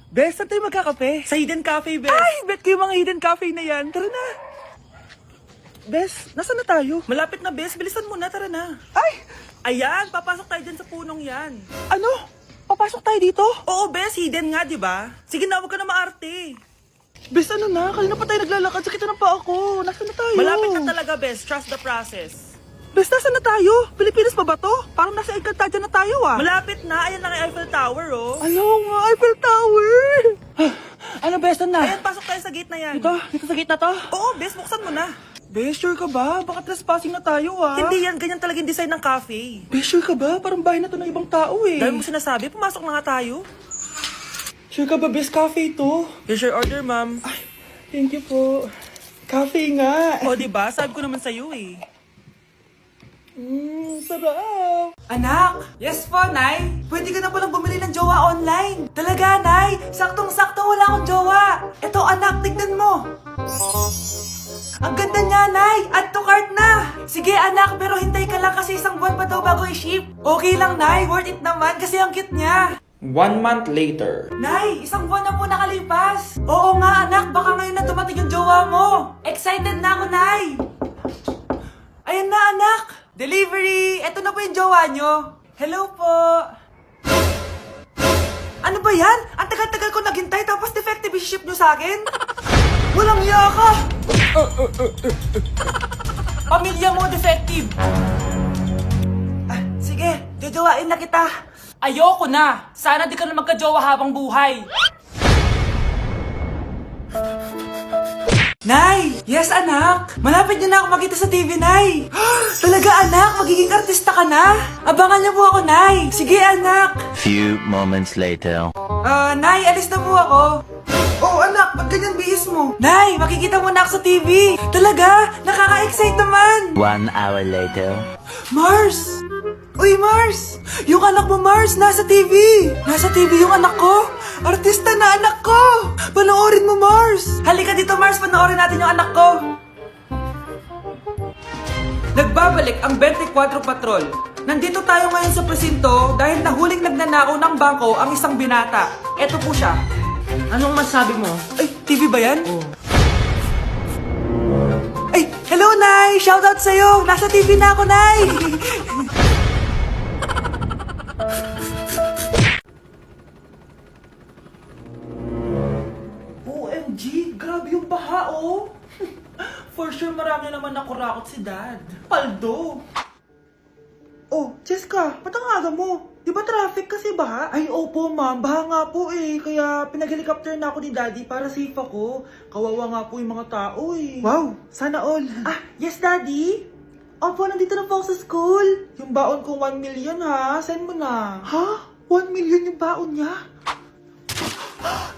Bes, saan tayo magkakape? Sa Hidden Cafe, Bes. Ay, bet ko yung mga hidden cafe na yan. Tara na. Bes, nasaan na tayo? Malapit na, Bes. Bilisan mo na, tara na. Ay, Ayan, papasok tayo dyan sa punong yan. ano? Papasok tayo dito? Oo, Bes, hidden nga, di ba? Sige na, huwag ka na maarte. Bes, ano na? Kanina pa tayo naglalakad. Sakit na pa ako. Nasaan na tayo? Malapit na talaga, Bes. Trust the process. Bes, nasaan na tayo? Pilipinas pa ba to? Parang nasa Encantadia na tayo ah. Malapit na. Ayan na ang Eiffel Tower, oh. Ayaw nga, Eiffel Tower! Ano, Bes, saan na? Ayan, pasok tayo sa gate na yan. Dito sa gate na to? Oo, Bes, buksan mo na. Bes, sure ka ba? Baka trespassing na tayo ah. Hindi yan, ganyan talaga yung design ng cafe. Bes, sure ka ba? Parang bahay na to ng ibang tao eh. Dahil mo sinasabi, pumasok na nga tayo. Sure ka ba, Bes, cafe to? Here's your order, ma'am. Thank you po. Cafe nga. O, di ba? Sabi ko naman sa'yo, eh. Sarap. Anak! Yes po, Nay! Pwede ka na palang bumili ng jowa online. Talaga, Nay! Saktong-sakto wala akong jowa. Eto, anak, tignan mo. Ang ganda niya, Nay! Add to cart na! Sige, anak, pero hintay ka lang kasi isang buwan pa daw bago i-ship. Okay lang, Nay. Worth it naman kasi ang cute niya. 1 month later. Nay, isang buwan na po nakalipas. Oo nga, anak. Baka ngayon na dumating yung jowa mo. Excited na ako, Nay. Ayan na, anak. Delivery! Eto na po yung jowa nyo. Hello po. Ano ba yan? Ang tagal-tagal ko naghintay tapos defective yung ship nyo sa akin? Walang iya ka! Pamilya mo defective. Sige, jojowain na kita. Ayoko na. Sana di ka na magka-jowa habang buhay. Nay! Yes, anak! Malapit niyo na ako makita sa TV, Nay! Talaga, anak! Magiging artista ka na! Abangan niyo po ako, Nay! Sige, anak! Few moments later. Nay, alis na po ako. Oh, anak! Ba't ganyan bihis mo? Nay, makikita mo na ako sa TV! Talaga! Nakaka-excite naman! 1 hour later. Mars! Uy, Mars! Yung anak mo, Mars, nasa TV! Nasa TV yung anak ko! Artista na anak ko! Panoorin mo, Mars! Halika dito, Mars, panoorin natin yung anak ko! Nagbabalik ang 24 Patrol. Nandito tayo ngayon sa presinto dahil nahuling nagnanakaw ng bangko ang isang binata. Eto po siya. Anong masabi mo? Ay, TV ba yan? Oo. Ay, hello, Nay! Shoutout sa'yo! Nasa TV na ako, Nay! OMG! Grabe yung baha, oh! For sure, marami naman nakurakot si Dad. Paldo! Oh, Cheska, ba't ang aga mo? Di ba traffic kasi baha? Ay, opo ma'am, baha nga po eh. Kaya pinag-helicopter na ako ni Daddy para safe ako. Kawawa nga po yung mga tao eh. Wow, sana all. Yes Daddy? Opo, nandito na po ako sa school. Yung baon ko 1 million ha, send mo na. Ha? 1 million yung baon niya?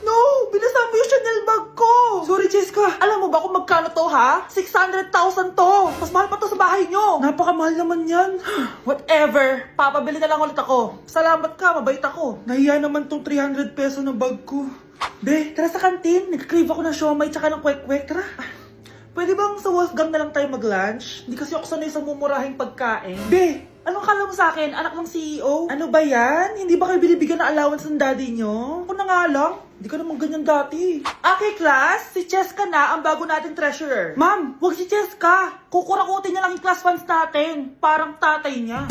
No! Binasa mo yung Chanel bag ko! Sorry, Cheska. Alam mo ba kung magkano to, ha? 600,000 to! Mas mahal pa to sa bahay nyo! Napakamahal naman yan. Whatever. Papabili na lang ulit ako. Salamat ka, mabait ako. Nahiya naman tong 300 peso ng bag ko. Be, tara sa kantin. Nag-crave ako ng siomay tsaka ng kwek-kwek. Tara. Pwede bang sa Wolfgang na lang tayo mag-lunch? Hindi kasi ako sanay sa mumurahing pagkain. Be, anong kala mo sa akin? Anak ng CEO? Ano ba yan? Hindi ba kayo binibigyan ng allowance ng daddy nyo? Ako na nga lang. Hindi ka naman ganyan dati. Okay, class. Si Cheska na ang bago natin treasurer. Ma'am, huwag si Cheska. Kukurakutin niya lang yung class funds natin. Parang tatay niya.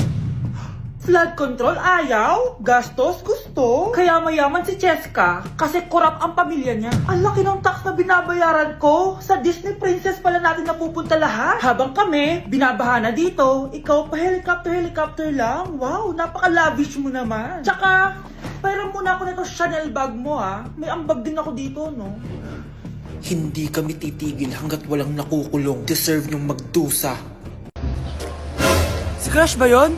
Flood control, ayaw. Gastos, gusto. Kaya mayaman si Cheska kasi korap ang pamilya niya. Ang laki ng tax na binabayaran ko. Sa Disney Princess pala natin napupunta lahat. Habang kami, binabaha na dito. Ikaw pa helicopter lang. Wow, napaka-lavish mo naman. Tsaka, pairam muna ako nito Chanel bag mo ha. May ambag din ako dito, no? Hindi kami titigil hanggat walang nakukulong. Deserve niyong magdusa. Si Crush ba yun?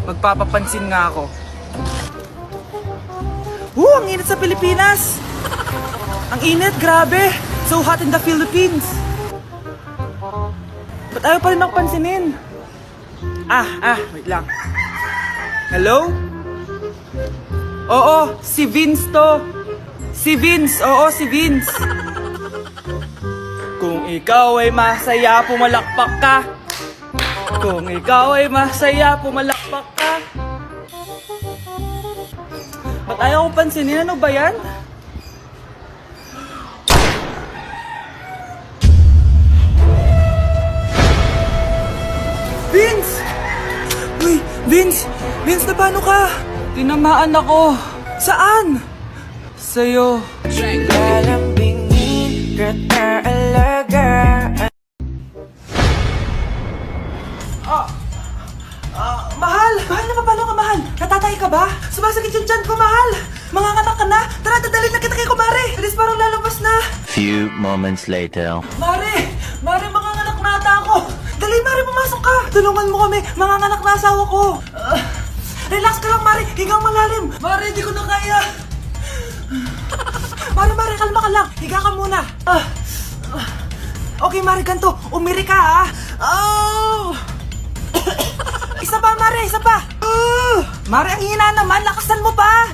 Magpapapansin nga ako. Ang init sa Pilipinas! Ang init, grabe! So hot in the Philippines! Ba't ayaw pa rin ako pansinin? Wait lang. Hello? Oo, si Vince to. Si Vince, oo, si Vince. Kung ikaw ay masaya, pumalakpak ka. Kung ikaw ay masaya, pumalakpak ka. Ba't ayaw ko pansinin? Ano ba yan? Vince! Uy, Vince! Vince, na paano ka? Tinamaan ako. Saan? Sa'yo. Mahal! Mahal na paano ka, mahal? Natatay ka ba? Sumasakit yung tiyan ko, mahal! Manganganak ka na? Tara, dadalhin na kita kay kumare! Bilis, parang lalabas na! Few moments later. Mare! Mare, manganganak na ata ako! Dali, Mare, pumasok ka! Tulungan mo kami! Manganganak na asawa ko! Relax ka lang, Mare! Higang malalim! Mare, hindi ko na kaya! Mare, kalma ka lang! Higa ka muna! Okay, Mare, ganito! Umiri ka, ha? Oh! Isa pa, Mare! Isa pa! Mare, ang hina naman! Lakasan mo pa!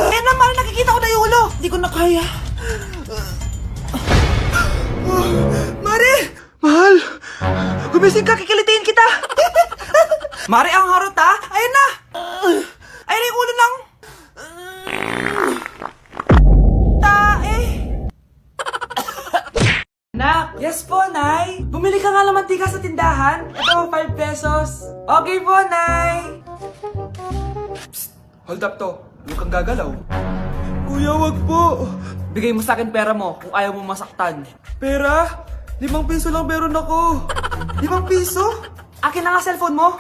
Eh na, Mare, nakikita ko na yung ulo! Hindi ko na kaya! Mare! Mahal! Gumising ka, kikilitiin kita! Mare, ang harot ha! Ayun na! Ayun na yung ulo ng... Tae! Nak! Yes po, Nay! Bumili ka nga ng mantika sa tindahan. Ito, 5 pesos. Okay po, Nay! Psst! Hold up to. Huwag kang gagalaw. Kuya, wag po. Bigay mo sa akin pera mo kung ayaw mo masaktan. Pera? 5 piso lang meron ako. 5 piso? Akin na nga cellphone mo.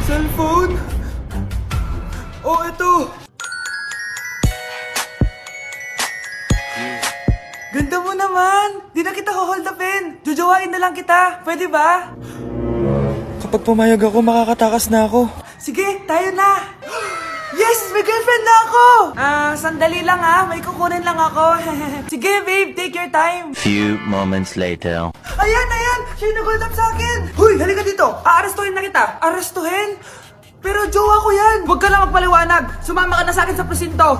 Cellphone? Oh, ito. Ganda mo naman. Di na kita hold upin. Jujuwain na lang kita. Pwede ba? Kapag pumayag ako, makakatakas na ako. Sige, tayo na. Yes! May girlfriend na ako! Sandali lang ha. May kukunin lang ako. Sige, babe. Take your time. Few moments later. Ayan! Siya yung nag-hold up sa akin. Huy, halika dito. Aarestuhin na kita. Arestuhin? Pero jowa ko yan. Huwag ka lang magpaliwanag. Sumama ka na sa akin sa presinto.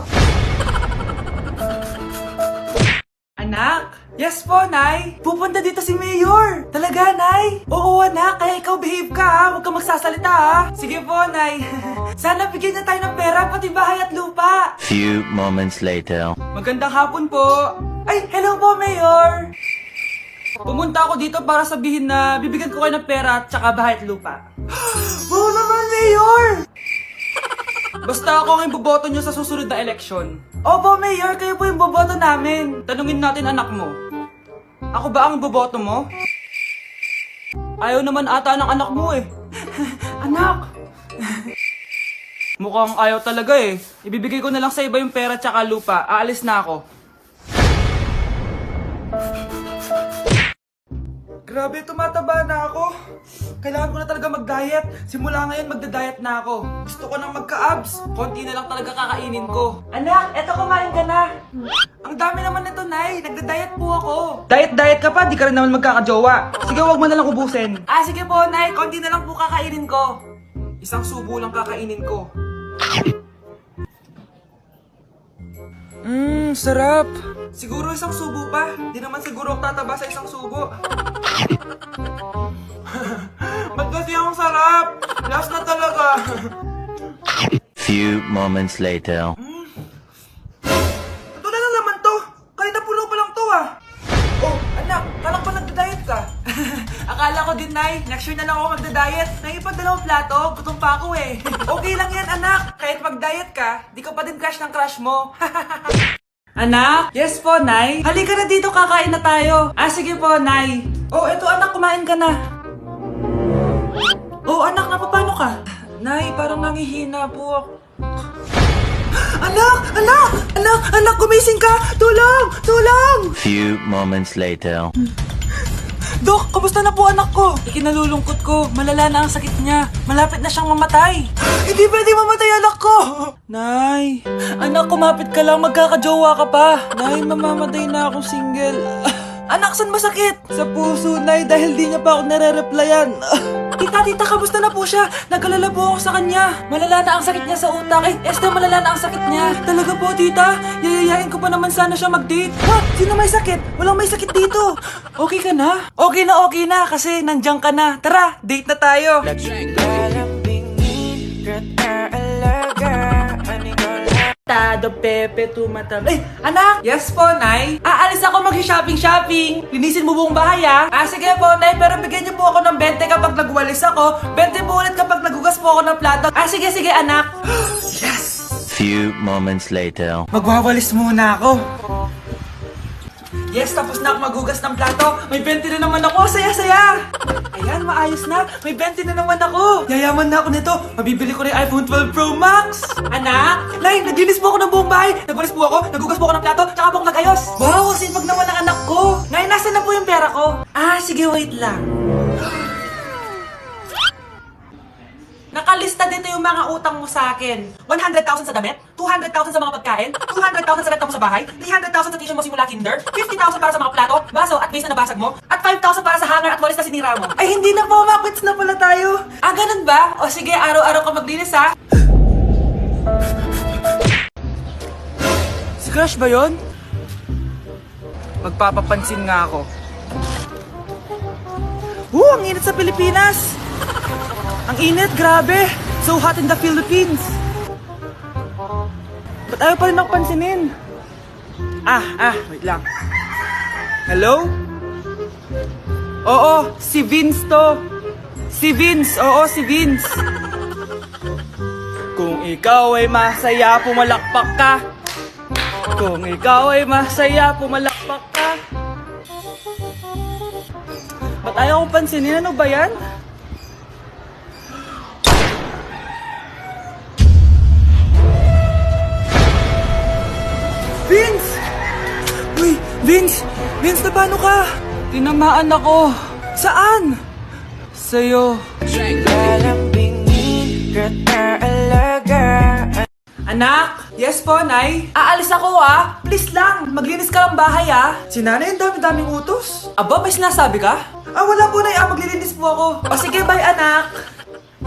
Anak? Yes po, Nay. Pupunta dito si Mayor. Talaga, Nay? Oo, anak. Kaya ikaw behave ka, ha? Huwag ka magsasalita, ha? Sige po, Nay. Sana bigyan niya tayo ng pera, pati bahay at lupa. Few moments later. Magandang hapon po. Ay, hello po, Mayor. Pumunta ako dito para sabihin na bibigyan ko kayo ng pera at saka bahay at lupa. Wow naman, Mayor! Basta ako ang iboboto nyo sa susunod na eleksyon. Opo, Mayor, kayo po yung boboto namin. Tanungin natin anak mo. Ako ba ang boboto mo? Ayaw naman ata ng anak mo eh. Anak! Mukhang ayaw talaga eh. Ibibigay ko na lang sa iba yung pera tsaka lupa. Aalis na ako. Grabe, tumataba na ako. Kailangan ko na talaga mag-diet. Simula ngayon, magda-diet na ako. Gusto ko nang magka-abs. Konti na lang talaga kakainin ko. Anak, eto kumain ka na. Ang dami naman nito, Nay. Nagda-diet po ako. Diet ka pa? Di ka rin naman magkakajowa. Sige, wag mo na lang ubusin. Sige po, Nay. Konti na lang po kakainin ko. Isang subo lang kakainin ko. Sarap. Siguro isang subo pa. Di naman siguro ako tataba sa isang subo. Ba't kasi ang sarap? Last na talaga. Few moments later. Ito na naman to. Kahit napulo pa lang to ah. Oh, anak, kalak pa nagda-diet ka? Akala ko din, Nay. Next year na lang ako magda-diet. Naipag 2 plato, gutom pa ako eh. Okay lang yan, anak. Kahit mag-diet ka, di ko pa din crush ng crush mo. Anak? Yes po, Nay. Halika na dito, kakain na tayo. Sige po, Nay. Oh, eto anak, kumain ka na. Oh, anak, napapano ka? Nay, parang nangihina po ako. Anak, gumising ka! Tulong! Few moments later. Dok, kamusta na po anak ko? Ikinalulungkot ko, malala na ang sakit niya. Malapit na siyang mamatay. Hindi pwede mamatay anak ko! Nay, anak, kumapit ka lang, magkakajowa ka pa. Nay, mamamatay na akong single. Anak, saan masakit? Sa puso, Nay, dahil di niya pa ako nare-replyan. Tita, kamusta na po siya? Nag-alala po ako sa kanya. Malala na ang sakit niya sa utak. Esther, malala na ang sakit niya. Talaga po, tita? Yayayain ko pa naman sana siya mag-date. Ha? Sino may sakit? Walang may sakit dito. Okay ka na? Okay na, kasi nandiyan ka na. Tara, date na tayo. Lalambingin, alaga, Tado Pepe tumatab. Anak! Yes po, Nay. Aalis ako mag-shopping. Linisin mo buong bahay, ah. Sige po, Nay. Pero bigyan niyo po ako ng 20 kapag nagwalis ako. 20 po ulit kapag nagugas po ako ng plato. Sige, anak. Yes! Few moments later. Magwawalis muna ako. Yes, tapos na ako magugas ng plato. May 20 na naman ako. Saya! Ayan, maayos na. May 20 na naman ako. Yayaman na ako nito. Mabibili ko na yung iPhone 12 Pro Max. Anak! Nay, naglinis po ako ng buong bahay. Nagwalis po ako, nagugas po ako ng plato, tsaka po ako nagayos. Wow, sipag naman ng anak ko. Nay, nasa na po yung pera ko? Sige, wait lang. Nakalista dito yung mga utang mo sa akin. 100,000 sa damit, 200,000 sa mga pagkain, 200,000 sa renta mo sa bahay, 300,000 sa tuition mo simula kinder, 50,000 para sa mga plato, baso at vase na nabasag mo, at 5,000 para sa hanger at walis na sinira mo. Ay, hindi na po, makwits na pala tayo. Ganun ba? O sige, araw-araw ka maglinis, ha? Si Crush ba yun? Magpapapansin nga ako. Ang init sa Pilipinas! Ang init, grabe! So hot in the Philippines! Ba't ayaw pa rin ako pansinin? Wait lang. Hello? Oo, si Vince to. Si Vince, oo, si Vince. Kung ikaw ay masaya, pumalakpak ka. Kung ikaw ay masaya, pumalakpak ka. Ba't ayaw ko pansinin? Ano ba yan? Vince! Uy, Vince! Vince, na paano ka? Tinamaan ako. Saan? Sa'yo. Anak? Yes po, Nay? Aalis ako, Please lang, maglinis ka ng bahay, Si Nanay, ang dami-daming utos. Aba, may sinasabi ka? Wala po, Nay. Maglilinis po ako. Sige, bye, anak.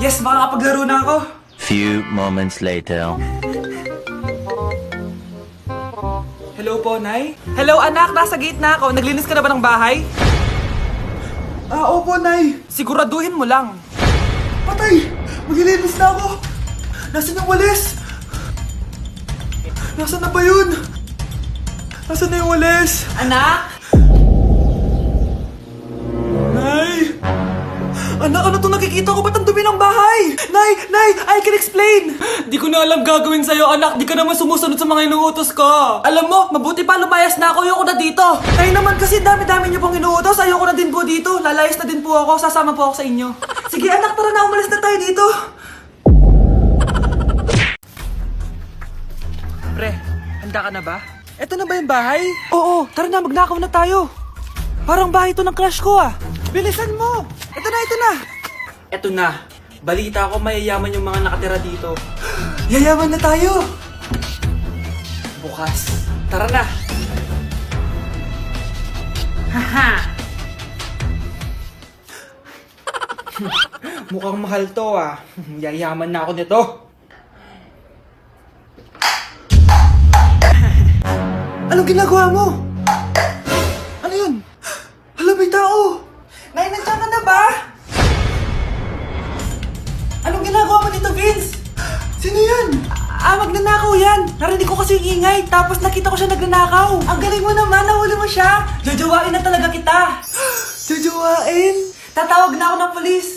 Yes, makakapaglaro na ako. Few moments later. Hello po, Nay? Hello, anak. Nasa gate na ako. Naglinis ka na ba ng bahay? Opo, Nay. Siguraduhin mo lang. Patay! Maglilinis na ako. Nasaan yung walis? Nasaan na ba yun? Nasaan na yung walis? Anak? Nay! Anak, ano itong nakikita ko? Ba't ang dumi ng bahay? Nay! I can explain! Di ko na alam gagawin sa'yo, anak. Di ka naman sumusunod sa mga inuutos ko. Alam mo, mabuti pa lumayas na ako. Ayoko na dito. Nay naman kasi dami-dami niyo pong inuutos. Ayoko na din po dito. Lalayas na din po ako. Sasama po ako sa inyo. Sige anak, tara na. Umalis na tayo dito. Pre, handa ka na ba? Eto na ba yung bahay? Oo, tara na. Magnakaw na tayo. Parang bahay to ng crush ko Bilisan mo. Ito na. Eto na. Balita ko mayayaman yung mga nakatira dito. Yayaman na tayo. Bukas. Tara na. Haha. Mukhang mahal to Yayaman na ako nito. Anong ginagawa mo? Ano yun? Hala, may tao. Nay, nandiyan ka na ba? Anong ginagawa mo dito, Vince? Sino yan? Magnanakaw yan. Narinig ko kasi yung ingay, tapos nakita ko siya nagnanakaw. Ang galing mo naman, nahuli mo siya. Jojowain na talaga kita. Jojowain? Tatawag na ako ng polis.